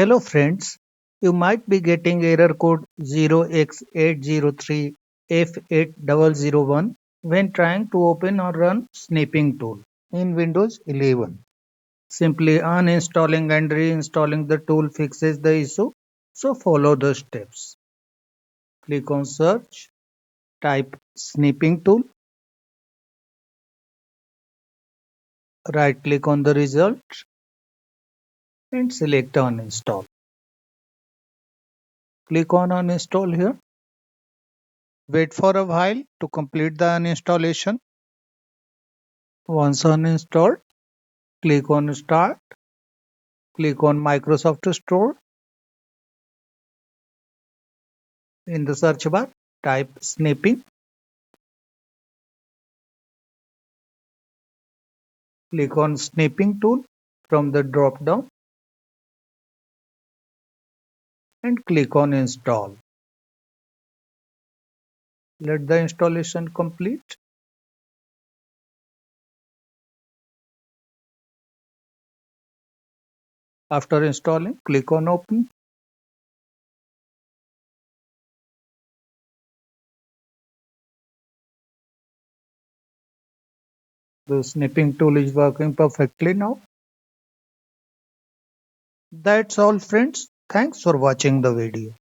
Hello friends, you might be getting error code 0x803f8001 when trying to open or run Snipping tool in Windows 11. Simply uninstalling and reinstalling the tool fixes the issue, so follow the steps. Click on search, type Snipping tool, right click on the result and select uninstall. Click on uninstall here. Wait for a while to complete the uninstallation. Once uninstalled, click on Start, click on Microsoft Store. In the search bar, type Snipping, click on Snipping tool from the drop down and click on Install. Let the installation complete. After installing, click on Open. The Snipping tool is working perfectly now. That's all friends. Thanks for watching the video.